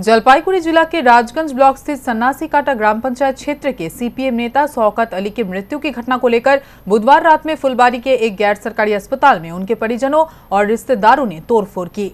जलपाईगुड़ी जिला के राजगंज ब्लॉक स्थित सन्नासी काटा ग्राम पंचायत क्षेत्र के सीपीएम नेता शौकत अली की मृत्यु की घटना को लेकर बुधवार रात में फुलबारी के एक गैर सरकारी अस्पताल में उनके परिजनों और रिश्तेदारों ने तोड़फोड़ की।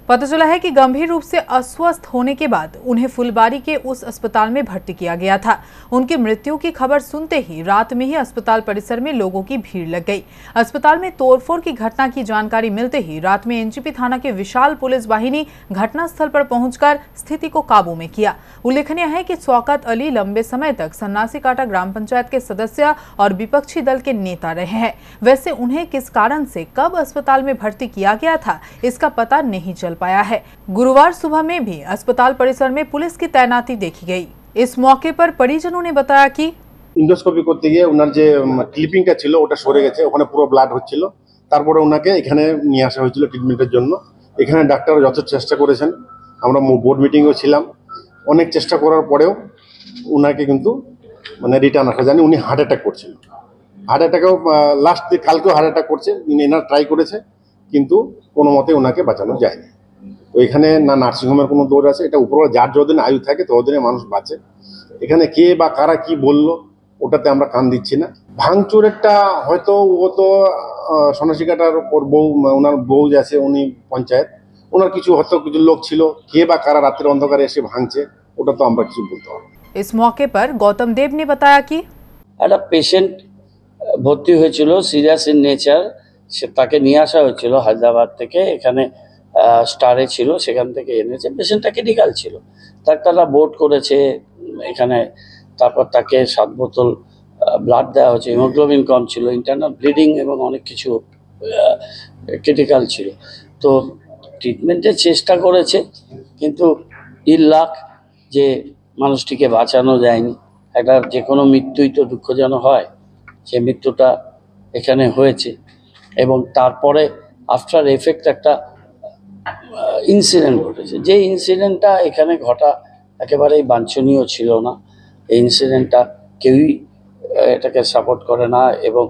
पता चला है कि गंभीर रूप से अस्वस्थ होने के बाद उन्हें फुलबारी के उस अस्पताल में भर्ती किया गया था। उनकी मृत्यु की खबर सुनते ही रात में ही अस्पताल परिसर में लोगों की भीड़ लग गई। अस्पताल में तोड़फोड़ की घटना की जानकारी मिलते ही रात में एनजीपी थाना के विशाल पुलिस वाहिनी घटनास्थल पर पहुंचकर स्थिति को काबू में किया। उल्लेखनीय है कि शौकत अली लंबे समय तक सन्नासी काटा ग्राम पंचायत के सदस्य और विपक्षी दल के नेता रहे हैं। वैसे उन्हें किस कारण से कब अस्पताल में भर्ती किया गया था, इसका पता नहीं चल पाया है। गुरुवार सुबह में भी अस्पताल परिसर में पुलिस की तैनाती देखी गई। इस मौके पर परिजनों ने बताया कि इंडोस्कोपी করতে গিয়ে ওনার যে ক্লিপিংটা ছিল ওটা সরে গেছে, ওখানে পুরো ব্লাড হচ্ছিল। তারপরে ওনাকে এখানে নিয়ে আসা হয়েছিল ট্রিটমেন্টের জন্য। এখানে ডাক্তাররা যথেষ্ট চেষ্টা করেছেন, আমরা বোর্ড মিটিংও ছিলাম। অনেক চেষ্টা করার পরেও ওনাকে কিন্তু রিটার্ন আসা জানি উনি হার্ট অ্যাটাক করছিল। হার্ট অ্যাটাকও লাস্ট কালকেও হার্ট অ্যাটাক করছে, এনারা ট্রাই করেছে কিন্তু কোনো মতে ওনাকে বাঁচানো যায়নি। তো এখানে না নার্সিংহোমের কোনো দৌড় আছে, এটা উপরওয়ালা যার যতদিন আয়ু থাকে ততদিনে মানুষ বাঁচে। এখানে কে বা কারা কি বললো ওটাতে আমরা কান দিচ্ছি না। ভাঙচুরেরটা হয়তো ও তো সন্ন্যাসী কাটার ওর বউ, ওনার বউ আছে উনি পঞ্চায়েত, ওনার কিছু হয়তো কিছু লোক ছিল, কে বা কারা রাতের অন্ধকারে এসে ভাঙছে ওটা তো আমরা কিছু বলতে পারবো। इस मौके पर गौतम देव ने बताया कि একটা পেশেন্ট ভর্তি হয়েছিল সিরিয়াস ইন নেচার, সে তাকে নিয়ে আসা হয়েছিল হায়দ্রাবাদ থেকে, এখানে স্টারে ছিল, সেখান থেকে এনেছে। পেশেন্টটা ক্রিটিক্যাল ছিল, ডাক্তাররা বোর্ড করেছে এখানে। তারপর তাকে 7 বোতল ব্লাড দেওয়া হয়েছে, হিমোগ্লোবিন কম ছিল, ইন্টারনাল ব্লিডিং এবং অনেক কিছু ক্রিটিক্যাল ছিল। তো ট্রিটমেন্টের চেষ্টা করেছে কিন্তু লাক যে মানুষটিকে বাঁচানো যায়নি। একটা যে কোনো মৃত্যুই তো দুঃখজনক হয়, সে মৃত্যুটা এখানে হয়েছে। এবং তারপরে আফটার এফেক্ট একটা ইনসিডেন্ট ঘটেছে, যে ইনসিডেন্টটা এখানে ঘটা একেবারেই বাঞ্ছনীয় ছিল না। এই ইনসিডেন্টটা কেউই এটাকে সাপোর্ট করে না। এবং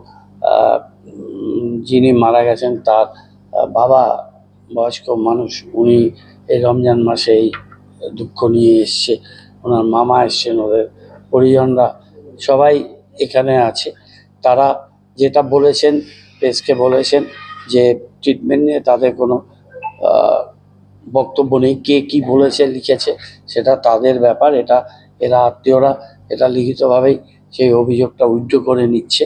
যিনি মারা গেছেন তার বাবা বয়স্ক মানুষ, উনি এই রমজান মাসে এই দুঃখ নিয়ে এসছে, ওনার মামা এসছেন, ওদের পরিজনরা সবাই এখানে আছে। তারা যেটা বলেছেন, প্রেসকে বলেছেন যে ট্রিটমেন্ট নিয়ে তাদের কোনো বক্তব্য নেই। কে কি বলেছে লিখেছে সেটা তাদের ব্যাপার। এরা আত্মীয়রা এটা লিখিতভাবেই সেই অভিযোগটা উইথড্র করে নিচ্ছে।